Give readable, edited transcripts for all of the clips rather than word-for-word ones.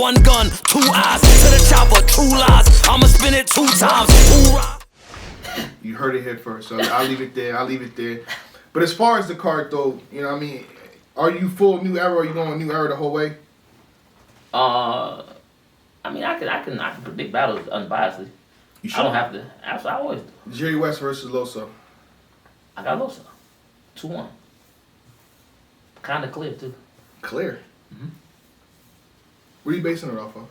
one gun, two eyes to the chopper, true lies. I'ma spin it 2 times. Hoorah. You heard it here first, so I'll leave it there. But as far as the card, though, you know what I mean? Are you full new era, or are you going new era the whole way? I mean, I can predict battles unbiasedly. You sure? I don't have to. Absolutely, I always do. Jerry West versus Loso. I got Loso. 2-1. Kind of clear, too. Clear? Mm-hmm. What are you basing it off of?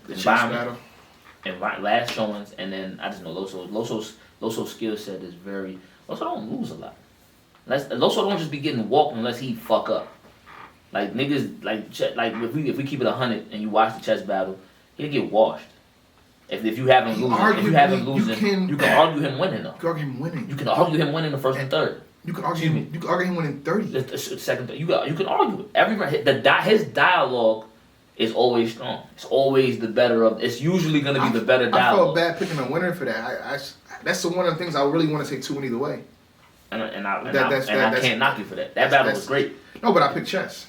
The environment. Last showings, and then I just know Loso's skill set is very... Loso don't lose a lot. Loso don't just be getting walked unless he fuck up. Like niggas, like if we keep it 100 and you watch the chess battle, he'll get washed. If you have him losing, you can argue him winning though. You can argue him winning. You can argue him winning the first and third. You can argue him winning 30. The second, you can argue it. His dialogue is always strong. It's always the better of. It's usually going to be the better dialogue. I felt bad picking a winner for that. That's one of the things I really want to take 2-1 either way. And I can't knock you for that. That battle was great. No, but I picked chess.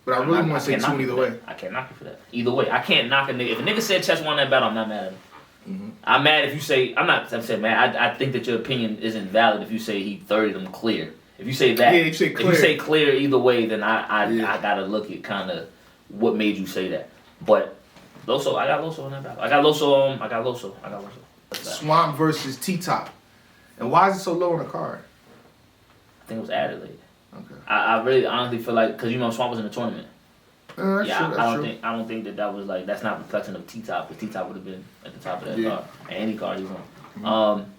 But I really want to say 2-1 either way. I can't knock you for that. Either way, I can't knock a nigga. If a nigga said chess won that battle, I'm not mad at him. Mm-hmm. I'm mad if you say I'm saying man. I think that your opinion isn't valid if you say he 30'd them clear. If you say that, if you say clear either way, then I gotta look at kind of what made you say that. But Loso, I got Loso in that battle. I got Loso. Swamp versus T-Top. And why is it so low on the card? I think it was added late. Okay. I really honestly feel like because Swamp was in the tournament. That's true. I don't think that was like that's not reflection of T-Top. Because T-Top would have been at the top of that card. And any card he won. Mm-hmm.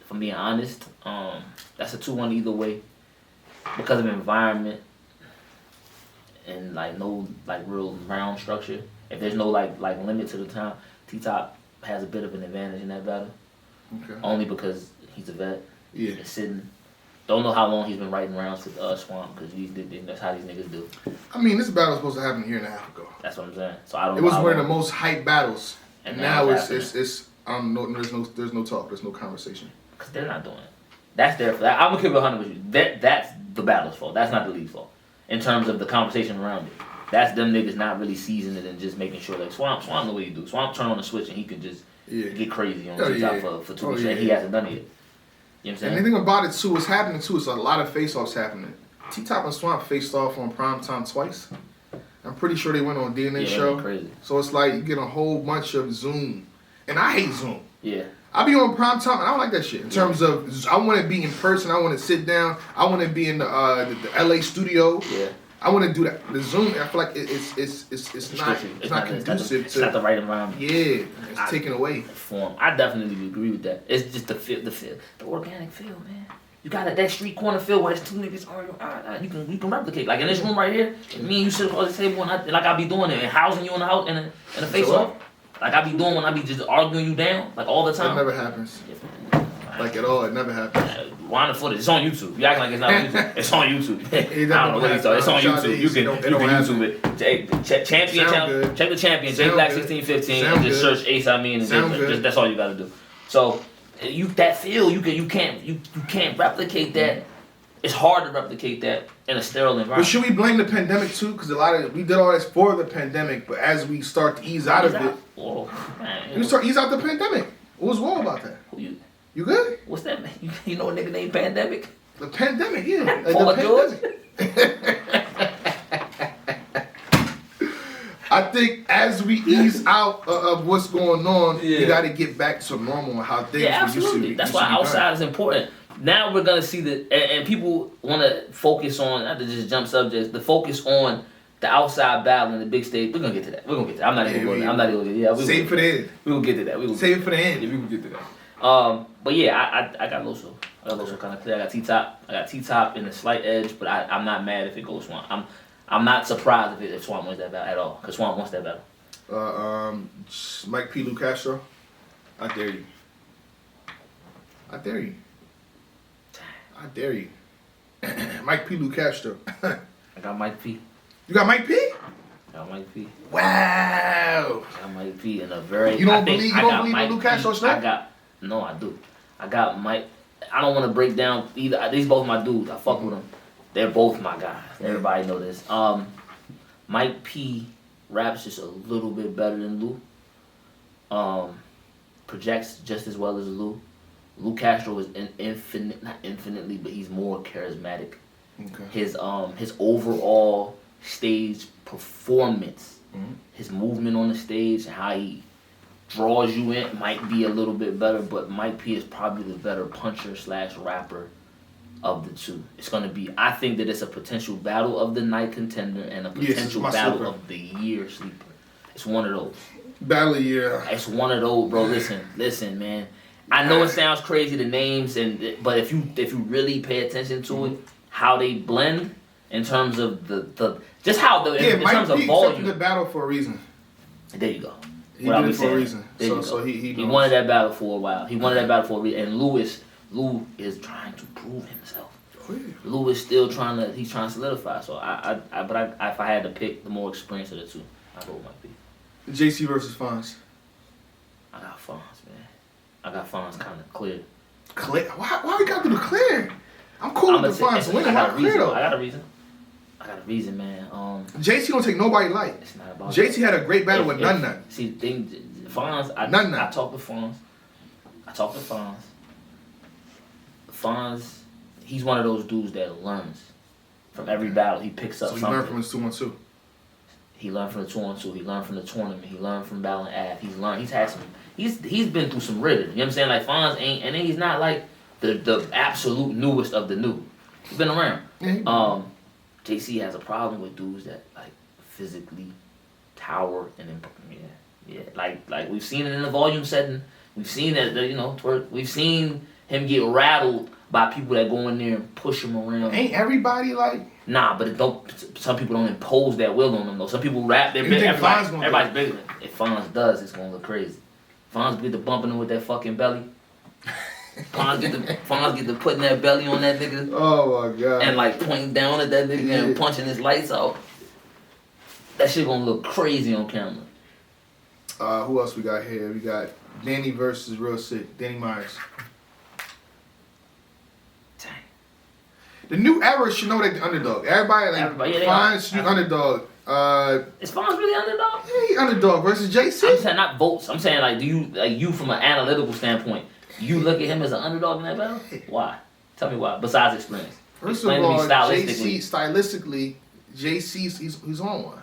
If I'm being honest, that's a 2-1 either way because of environment and like no like real round structure. If there's no like limit to the time, T-Top has a bit of an advantage in that battle. Okay. Only because he's a vet. Yeah. He's sitting. Don't know how long he's been writing rounds with Swamp because that's how these niggas do. I mean, this battle was supposed to happen a year and a half ago. That's what I'm saying. So I don't. It was one of the most hyped battles, and now it's I don't know. There's no talk. There's no conversation. Because they're not doing it. That's their fault. I'm gonna keep it 100 with you. That's the battle's fault. That's not the league's fault. In terms of the conversation around it, that's them niggas not really seizing it and just making sure like Swamp know what he do. Swamp turn on the switch and he could just get crazy on TikTok for 2 weeks and he hasn't done it yet. You know what I'm saying? And the thing about it too, what's happening too, is a lot of face-offs happening. T-Top and Swamp faced off on primetime twice. I'm pretty sure they went on DNA show. Crazy. So it's like you get a whole bunch of Zoom, and I hate Zoom. Yeah. I be on primetime, and I don't like that shit. In terms of, I want to be in person. I want to sit down. I want to be in the LA studio. Yeah. I want to do that. The Zoom, I feel like it's not conducive to. It's not the right environment. Yeah, it's taken away. Form. I definitely agree with that. It's just the feel, the organic feel, man. You got that street corner feel where there's 2 niggas arguing. You can replicate. Like in this room right here, me and you sit across the table and I be doing it and housing you in the house in a face off. Like I be doing when I be just arguing you down like all the time. That never happens. Like at all, it never happens. Wind the footage. It's on YouTube. You acting like it's not on YouTube. It's on YouTube. I don't know what he's talking. It's on YouTube. You can YouTube it. Champion channel. Check the champion. J Black 1615 and just search Ace Amin and that's all you gotta do. So you can't replicate that. It's hard to replicate that in a sterile environment. But should we blame the pandemic too? Because we did all this for the pandemic, but as we start to ease out of it, we start to ease out the pandemic. What was wrong about that? You good? What's that? You know a nigga named Pandemic? The pandemic, yeah. Like the I think as we ease out of what's going on, we got to get back to normal and how things absolutely. Used to be. That's why outside is important. Now we're gonna see and people want to focus on not to just jump subjects. The focus on the outside battle in the big stage. We're gonna get to that. I'm not even going. I'm not even. Yeah, save it for the end. We gonna get to that. Save it for the end. Yeah, we gonna get to that. But yeah, I got Loso. I got Loso kind of clear. I got T-Top in a slight edge, but I'm not mad if it goes Swamp. I'm not surprised if Swamp wins that battle at all, because Swamp wants that battle. Mike P. Lou Castro, I dare you. I dare you. I dare you. Mike P. Lou Castro. I got Mike P. You got Mike P? I got Mike P. Wow. I got Mike P in a very. You don't believe in Lou Castro stuff? No, I do. I got Mike. I don't want to break down either. These both my dudes. I fuck with them. They're both my guys. Everybody know this. Mike P raps just a little bit better than Lou. Projects just as well as Lou. Lou Castro is not infinitely, but he's more charismatic. Okay. His overall stage performance, his movement on the stage, and how he draws you in might be a little bit better, but Mike P is probably the better puncher / rapper of the two. It's gonna be. I think that it's a potential battle of the night contender and a potential battle sleeper. of the year sleeper. It's one of those. Battle of the year. It's one of those, bro. Listen, man. I know it sounds crazy, the names, but if you really pay attention to it, how they blend in terms of the just how the in terms of volume. The battle for a reason. There you go. He did it for a reason. So he wanted that battle for a while. He wanted that battle for a reason. And Lou is trying to prove himself. Oh, yeah. Lou is still trying to solidify. So if I had to pick the more experience of the two, I'd go with Mike P. JC versus Fonz. I got Fonz, man. I got Fonz kind of clear. Clear? Why we got to do the clear? I'm cool with the Fonz winning. Why clear though? I got a reason, man. JC don't take nobody light. It's not about JC had a great battle with None. See, Fonz, I talked to Fonz. Fonz, he's one of those dudes that learns from every battle. He picks up something. So he learned from his 2-on-2. He learned from the 2-on-2. He learned from the tournament. He learned from battling Av. He's been through some ritter. You know what I'm saying? Like Fonz ain't, and then he's not like the absolute newest of the new. He's been around. Yeah. JC has a problem with dudes that like physically tower and like we've seen it in the volume setting. We've seen that we've seen him get rattled by people that go in there and push him around. Ain't everybody like? Nah, but some people don't impose that will on them though. Some people rap their big. Everybody's bigger. If Fonz does, it's gonna look crazy. Fonz get to bumping him with that fucking belly. Fonz get to putting that belly on that nigga. Oh my god. And like pointing down at that nigga and punching his lights out. That shit gonna look crazy on camera. Who else we got here? We got Danny versus Real Sick. Danny Myers. Dang. The new era should know that the underdog. Everybody Fonz should be underdog. Is Fonz really underdog? Yeah, he underdog versus JC. I'm saying not votes. I'm saying like, do you from an analytical standpoint, you look at him as an underdog in that battle? Why? Tell me why. Besides experience. First of all, stylistically, JC's he's on one.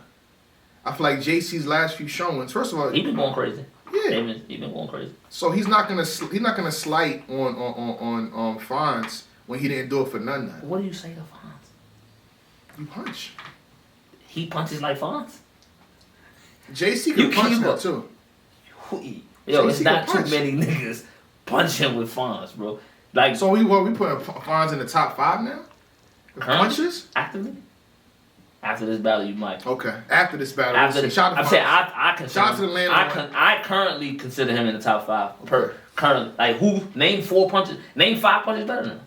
I feel like JC's last few showings. First of all, he been going crazy. Yeah, he been going crazy. So he's not gonna slight on Fonz when he didn't do it for None. What do you say to Fonz? You punch. He punches like Fonz. JC can punch him too. Yo, it's not too many niggas punching with Fonz, bro. Like, so we put Fonz in the top 5 now? Punches? Actively? After this battle, you might. Okay. After this battle, I'm saying I currently consider him in the top 5. Currently, like name 4 punches, name 5 punches better than him.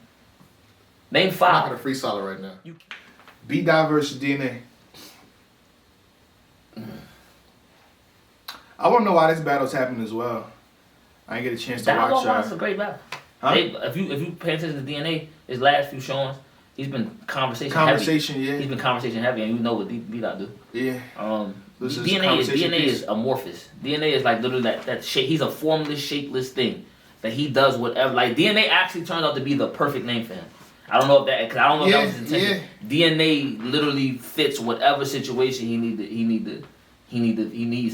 Name 5. I'm not gonna freestyle it right now. B-Dot versus DNA. I want to know why this battle's happening as well. I didn't get a chance to watch. That's a great battle. Huh? If you pay attention to DNA, his last few showings, he's been conversation heavy. Yeah. He's been conversation heavy, and you know what B-Dot do. Yeah. DNA is amorphous. DNA is like literally that shape. He's a formless, shapeless thing that he does whatever. Like DNA actually turned out to be the perfect name for him. I don't know if that was his intention. Yeah. DNA literally fits whatever situation he needs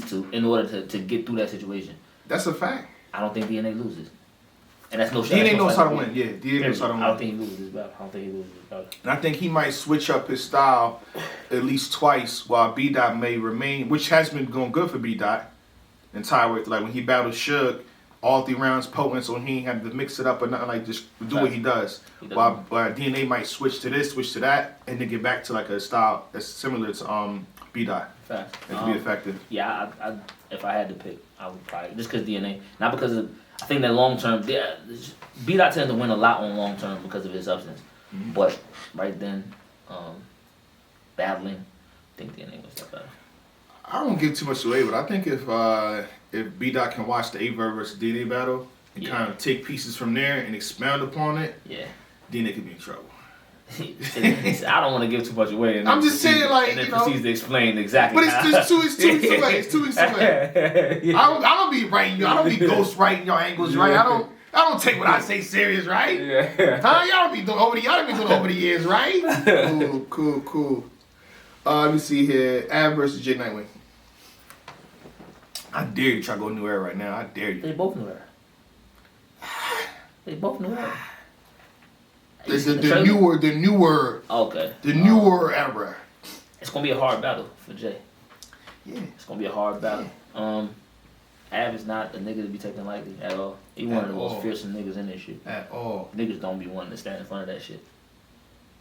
to in order to get through that situation. That's a fact. I don't think DNA loses. And that's no shot. DNA knows how to win. Yeah, DNA knows how to win. I don't think he loses this battle. And I think he might switch up his style at least twice while B-Dot may remain, which has been going good for B-Dot entire way. Like when he battled Suge, all 3 rounds potent, so he ain't had to mix it up or nothing, like just do what he does. While DNA might switch to this, switch to that, and then get back to like a style that's similar to B-Dot. Facts. It could be effective. Yeah, I if I had to pick, I would probably just because DNA, not because of. I think that long term, B-Dot tends to win a lot on long term because of his substance. Mm-hmm. But right then, battling, I think DNA was that better. I won't give too much away, but I think if B-Dot can watch the Averb versus DNA battle and kind of take pieces from there and expound upon it, DNA could be in trouble. He said, I don't want to give too much away. And I'm just saying, like, and then you know, proceeds to explain exactly. but it's 2 weeks away. It's 2 weeks away. Yeah. I don't be writing you. I don't be ghost writing your angles, right? I don't take what I say serious, right? Yeah. Huh? Y'all don't be doing over the years, right? Cool. Let me see here. Av versus Jay Nightwing. I dare you to try to go New Era right now. I dare you. They both New Era. They both New Era. The newer. Okay. The newer era. It's gonna be a hard battle for Jay. Yeah. It's gonna be a hard battle. Av is not a nigga to be taken lightly at all. He one of the most fearsome niggas in this shit. At all. Niggas don't be wanting to stand in front of that shit.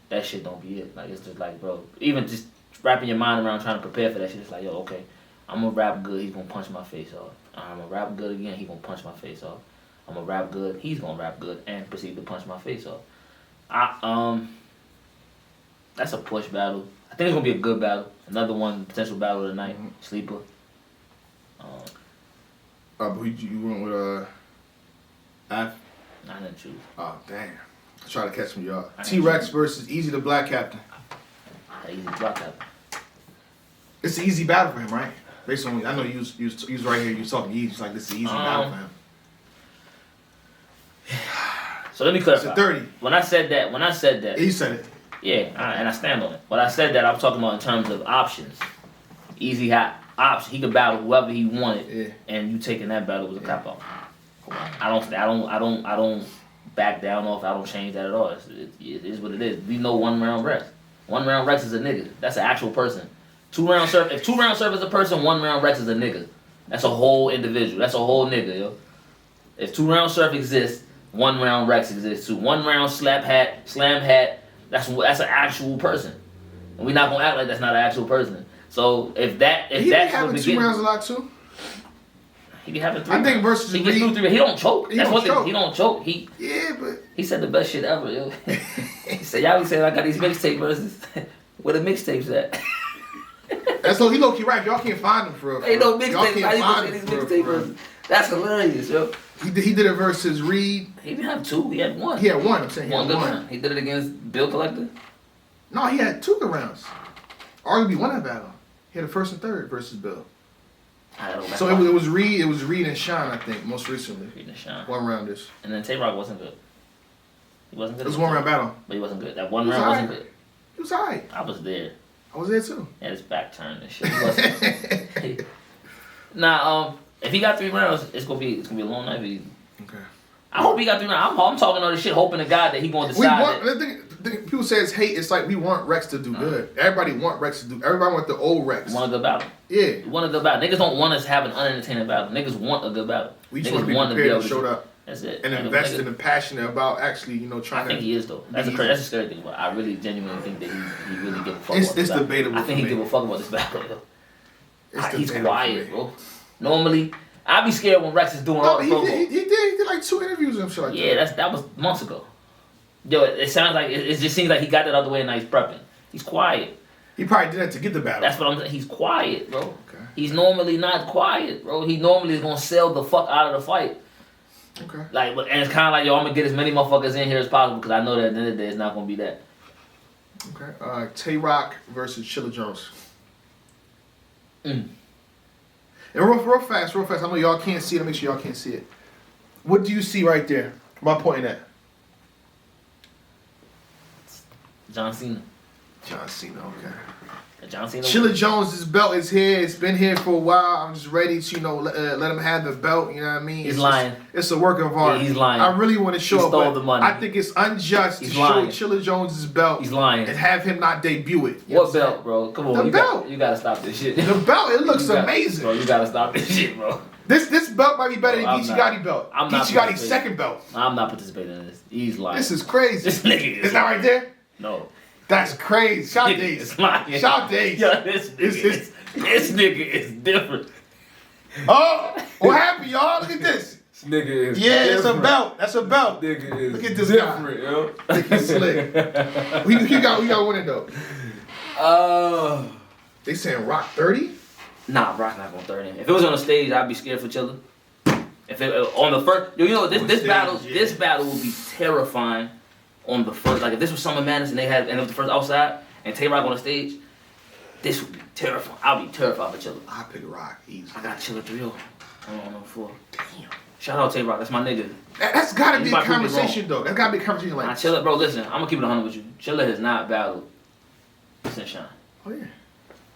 That shit don't be it. Like, it's just like, bro, even just wrapping your mind around trying to prepare for that shit, it's like, yo, okay, I'm gonna rap good, he's gonna punch my face off. I'm gonna rap good again, he's gonna punch my face off. I'm gonna rap good, he's gonna rap good, and proceed to punch my face off. That's a push battle. I think it's gonna be a good battle. Another one, potential battle of the night. Sleeper. But you went with Af? I didn't choose. Oh damn! I try to catch me, y'all. T-Rex versus Easy the Black Captain. Easy Black Captain. It's an easy battle for him, right? Based on, I know you was right here. You was talking easy. It's like this is an easy battle for him. So let me clarify. It's a 30. When I said that. He said it. Yeah, and I stand on it. When I said that, I'm talking about in terms of options. Easy had options. He could battle whoever he wanted, and you taking that battle was a cop out. I don't back down off. I don't change that at all. It is what it is. We know 1 round Rex. 1 round Rex is a nigga. That's an actual person. 2 round Surf. If 2 round Surf is a person, 1 round Rex is a nigga. That's a whole individual. That's a whole nigga, yo. If 2 round Surf exists, 1 round Rex exists too. 1 round Slam Hat. That's an actual person, and we're not gonna act like that's not an actual person. So if that's having 2 rounds a lot too. He be having 3. I think versus he gets through 3. He don't choke. That's one thing. He don't choke. But he said the best shit ever, yo. He said, y'all be saying I got these mixtape verses. Where the mixtapes at? That's he low key right. Y'all can't find them for. Ain't no mixtapes. Y'all can't find these mixtape verses. That's hilarious, yo. He did it versus Reed. He didn't have 2. He had 1. He had 1. I'm saying he had 1. Round. He did it against Bill Collector. No, he had 2 good rounds. Arguably won that battle. He had a 1st and 3rd versus Bill. So it was Reed. It was Reed and Sean, I think, most recently. Reed and Sean. 1 rounders. And then Tay Roc wasn't good. He wasn't good. It was 1 round battle. But he wasn't good. That 1 round wasn't good. He was alright. I was there. I was there too. He had his back turned and shit. He wasn't. If he got 3 rounds, it's gonna be a long night. Okay. I hope he got 3 rounds. I'm talking all this shit, hoping to God that he gonna decide. The thing people say it's hate. It's like we want Rex to do good. Everybody want Rex to do. Everybody want the old Rex. Want a good battle. Yeah. Want a good battle. Niggas don't want us to have an unentertaining battle. Niggas want a good battle. We just want to be prepared to show up. That's it. And invested and passionate about actually, trying to. I think he is though. That's a scary thing. But I really genuinely think that he really give a fuck. It's debatable. I think he give a fuck about this battle though. He's quiet, bro. Normally, I be scared when Rex is doing all the promo. He did like 2 interviews and shit like that. That was months ago. Yo, it sounds like it just seems like he got that out the way and now he's prepping. He's quiet. He probably did that to get the battle. That's what I'm saying. He's quiet, bro. Okay. He's normally not quiet, bro. He normally is gonna sell the fuck out of the fight. Okay. Like, and it's kind of like, yo, I'm gonna get as many motherfuckers in here as possible because I know that at the end of the day it's not gonna be that. Okay. Tay Roc versus Chilla Jones. And real fast. I know y'all can't see it. Make sure y'all can't see it. What do you see right there? My point at. John Cena. Okay. John Cena. Chilla Jones' belt is here. It's been here for a while. I'm just ready to, let him have the belt. You know what I mean? He's lying. It's a work of art. Yeah, he's lying. I really want to show he up. Stole the money. I think it's unjust to show Chilla Jones' belt. He's lying. And have him not debut it. What belt, bro? Come on. The belt. You gotta stop this shit. The belt. It looks amazing. Bro, you gotta stop this shit, bro. This belt might be better than Geechee Gotti's belt. Geechee Gotti's second belt. I'm not participating in this. He's lying. This is crazy. This nigga is. It's not right there? No. That's crazy. Shout days. Shout days. Yeah, this nigga is different. Oh, what happened, y'all? Look at this. This nigga is different. It's a belt. That's a belt. Nigga is Look at this different, guy. yo. Look, he's slick. we got winning though. They saying Rock 30? Nah, Rock not going 30. If it was on the stage, I'd be scared for Chilla. If it on the first, this battle would be terrifying on the first, like if this was Summer Madness and it was the first outside and Tay Roc on the stage, this would be terrifying. I'll be terrified for Chilla. I pick Roc easy. I got Chilla 3-0. I'm on 4. Damn. Shout out Tay Roc, that's my nigga. That's gotta be a conversation though. That's gotta be a conversation like. Nah, Chilla, bro, listen, I'm gonna keep it 100 with you. Chilla has not battled since Shine. Oh yeah.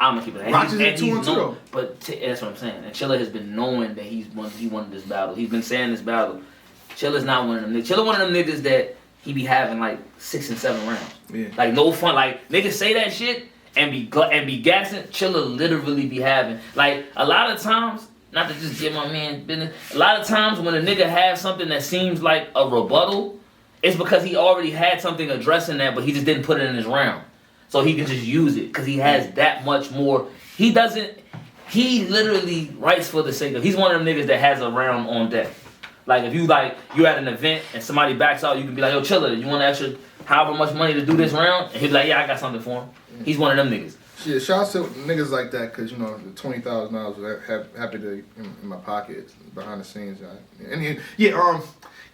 I'm gonna keep it. Roc is in 2-2 though. But that's what I'm saying. And Chilla has been knowing that he won this battle. He's been saying this battle. Chilla's not one of them niggas. Chilla one of them niggas that he be having like 6 and 7 rounds. Yeah. Like no fun. Like niggas say that shit and be gassing. Chilla literally be having like a lot of times. Not to just give my man business. A lot of times when a nigga has something that seems like a rebuttal, it's because he already had something addressing that, but he just didn't put it in his round. So he can just use it because he has that much more. He literally writes for the sake of, he's one of them niggas that has a round on deck. Like if you at an event and somebody backs out, you can be like, yo, Chilla, you want extra however much money to do this round? And he'll be like, yeah, I got something for him. He's one of them niggas. Yeah, shout out to niggas like that because, you know, the $20,000 was happy to in my pocket behind the scenes.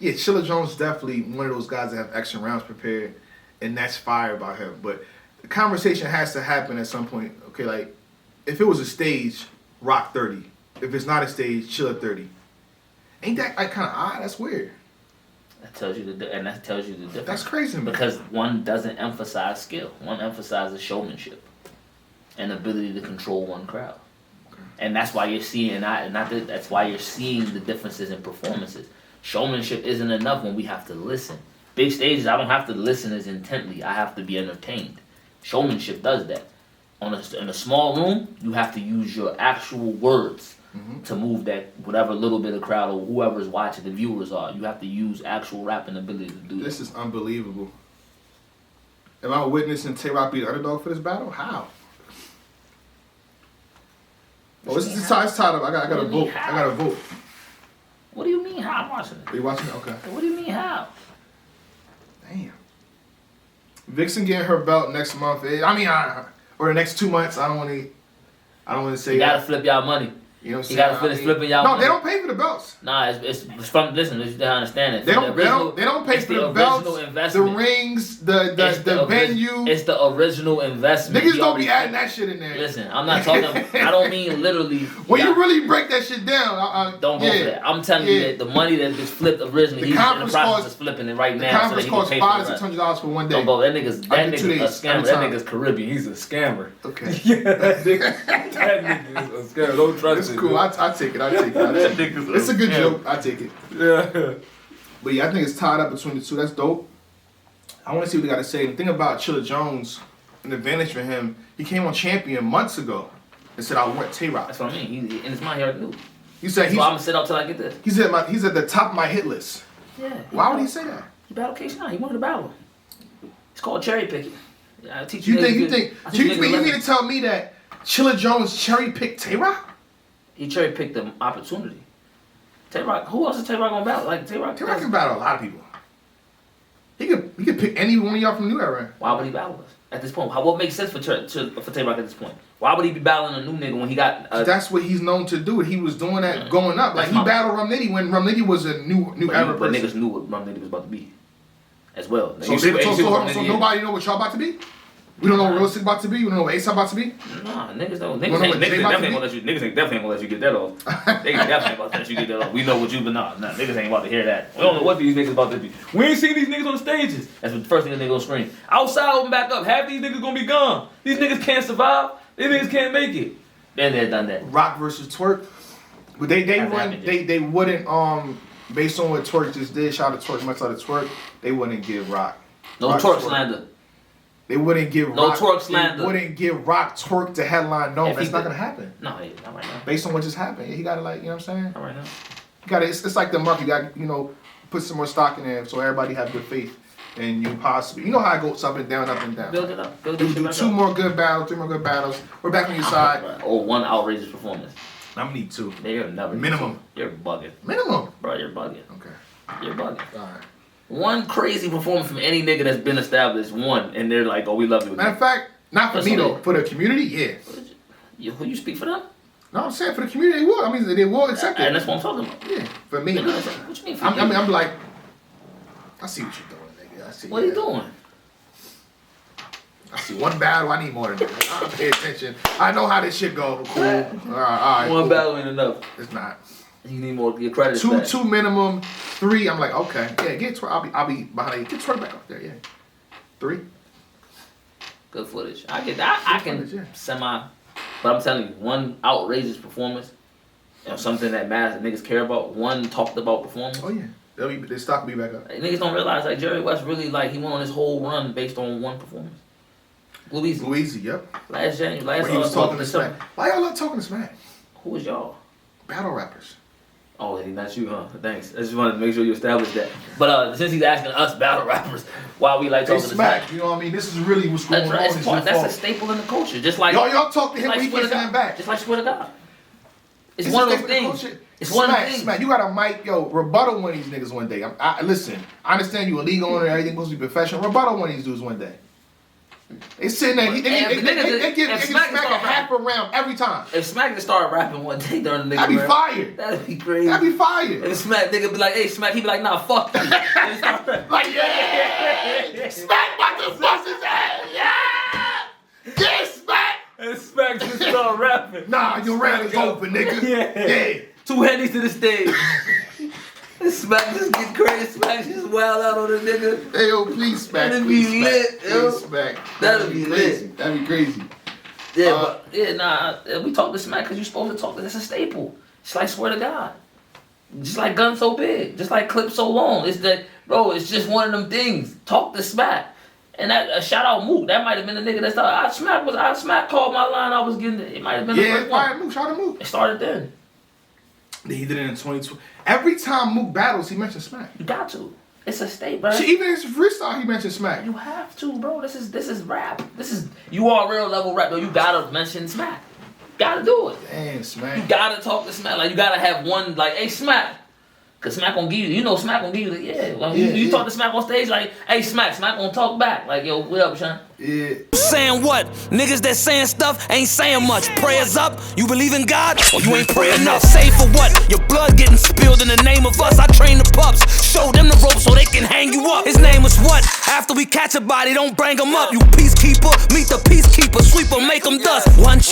Chilla Jones is definitely one of those guys that have extra rounds prepared, and that's fire about him. But the conversation has to happen at some point. Okay, like, if it was a stage, Roc 30. If it's not a stage, Chilla 30. Ain't that like kind of odd? That's weird. That tells you the difference. That's crazy, man. Because one doesn't emphasize skill. One emphasizes showmanship and ability to control one crowd. Okay. And that's why you're seeing that's why you're seeing the differences in performances. Showmanship isn't enough when we have to listen. Big stages, I don't have to listen as intently. I have to be entertained. Showmanship does that. In a small room, you have to use your actual words to move that whatever little bit of crowd or whoever's watching, the viewers are. You have to use actual rapping ability to do this. This is unbelievable. Am I witnessing Tay Roc be the underdog for this battle? How? Oh, it's tied up. I got a vote. I got a vote. What do you mean how? I'm watching it. Are you watching it? Okay. What do you mean how? Damn. Vixen getting her belt next month. Or the next 2 months. I don't want to say. You gotta flip y'all money. You know what I'm saying? You gotta finish flipping y'all money. No, they don't pay for the belts. Nah, it's from, listen, you gotta understand it. They don't pay for the belts, the rings, the venue. It's the original investment. Niggas don't be adding that shit in there. Listen, I'm not talking, I don't mean literally. When you really break that shit down, don't go for that. I'm telling you that the money that was flipped originally, he's in the process of flipping it right now. The conference costs $500-$600 for one day. Don't go, that nigga's a scammer. That nigga's Caribbean. He's a scammer. Okay. That nigga is a scammer. Don't trust him. It's cool. I take it. It's a good joke. I take it. Yeah. But yeah, I think it's tied up between the two. That's dope. I want to see what they got to say. The thing about Chilla Jones, an advantage for him, he came on Champion months ago and said, I want Tay Roc. That's what I mean. In his mind, he already knew. He said I'm going to sit out till I get this. He's at the top of my hit list. Yeah. Why would he say that? He battled K-Shine. He wanted to battle. It's called cherry picking. Yeah, I teach you. You mean to tell me that Chilla Jones cherry picked Tay Roc? He cherry picked the opportunity. Tay Roc, who else is Tay Roc gonna battle? Like Tay Roc can battle a lot of people. He could pick any one of y'all from the new era. Why would he battle us at this point? What makes sense for Tay Roc at this point? Why would he be battling a new nigga when he got? That's what he's known to do. He was doing that going up. Like he battled Rum Nitty when Rum Nitty was a new era person. But niggas knew what Rum Nitty was about to be, as well. So nobody know what y'all about to be? We don't know what Realistic about to be. We don't know what Ace about to be. Nah, niggas don't. Niggas definitely ain't gonna let you get that off. They definitely ain't about to let you get that off. We know what you, but nah, niggas ain't about to hear that. We don't know what these niggas about to be. We ain't seen these niggas on the stages. That's the first thing the nigga gonna scream. Outside, open back up. Half these niggas gonna be gone. These niggas can't survive. These niggas can't make it. Been there, done that. Roc versus Twerk. But they wouldn't based on what Twerk just did. Shout out to Twerk, much out of Twerk. They wouldn't give Roc. No Twerk slander. They wouldn't give no Roc. Twerk slander. They wouldn't give Roc Twerk to headline Nome. That's not gonna happen. No, not right now. Based on what just happened, he gotta you know what I'm saying? Not right now. You gotta. It's like the market. You got put some more stock in there so everybody have good faith. And you possibly, you know how it goes up and down, up and down. Build it up. Do 2 more good battles, 3 more good battles. We're back on your side. Or 1 outrageous performance. I'm gonna need 2. You're never minimum. You're bugging. Minimum. Bro, you're bugging. Okay. You're bugging. All right. 1 crazy performance from any nigga that's been established, 1, and they're like, oh, we love you. Matter of fact, not for me though. For the community, yeah. Who you speak for them? No, I'm saying for the community, they will. I mean, they will accept it. And that's what I'm talking about. Yeah, for me. What you mean for I'm like, I see what you're doing, nigga. Yeah, I see. What are you doing? I see one battle. I need more than that. I pay attention. I know how this shit go. Cool. All right. One cool. battle ain't enough. It's not. You need more. Your credit. Two minimum. 3. I'm like, okay, yeah, get Twerk. I'll be behind you. Get Twerk back up there. Yeah. 3. Good footage. I get that. I can footage, yeah. semi. But I'm telling you, one outrageous performance, something that matters that niggas care about. One talked about performance. Oh yeah. Their stock will be back up. Niggas don't realize like Jerry West really like he went on his whole run based on one performance. Louise, yep. Last January, When he was talking to Smack. Why y'all not talking to Smack? Who was y'all? Battle rappers. Oh, not you, huh? Thanks. I just wanted to make sure you established that. But since he's asking us battle rappers why we like talking to Smack, you know what I mean? This is really what's going on. That's a staple in the culture. Just like y'all talk to him when he gets in back. Just like swear to God. It's one of those things. It's one of those things. Smack, you got a mic, rebuttal one of these niggas one day. Listen, I understand you illegal and everything supposed to be professional. Rebuttal one of these dudes one day. They sitting there, they give Smack a half a round every time. If Smack just started rapping one day during the nigga, that'd be fired. That'd be crazy. That'd be fired. And Smack nigga be like, hey Smack, he be like, nah, fuck you. Like, yeah, Smack about to bust his ass, yeah, Smack. And Smack just start rapping. Nah, your round is open, nigga. Yeah. 2 headies to the stage. Smack just get crazy. Smack just wild out on the nigga. Hey, yo, please, Smack. That'd be lit, yo. Smack. That'd be crazy. lit. That'd be crazy. Yeah, we talk to Smack because you're supposed to talk. That's a staple. It's like swear to God. Just like gun so big. Just like clip so long. It's that, bro, it's just one of them things. Talk to Smack. And that shout out Mook. That might have been the nigga that started. Smack called my line. I was getting it. It might have been the first one. Mook. Shout out Mook. It started then. He did it in 2020. Every time Mook battles, he mentions Smack. You got to. It's a state, bro. Even in his freestyle, he mentions Smack. You have to, bro. This is rap. You are real level rap, though. You gotta mention Smack. Gotta do it. Damn, Smack. You gotta talk to Smack. Like you gotta have one. Like, hey, Smack. Cause Smack gonna give you. Smack gonna give you. You talk to Smack on stage. Like, hey, Smack. Smack gonna talk back. Like, yo, what up, Sean? Yeah. Saying what? Niggas that saying stuff ain't saying much. Prayers up, you believe in God, or you ain't pray enough. Say for what? Your blood getting spilled in the name of us. I train the pups, show them the rope so they can hang you up. His name was what? After we catch a body, don't bring him up. You peacekeeper, meet the peacekeeper, sweep 'em, make 'em dust. One chop.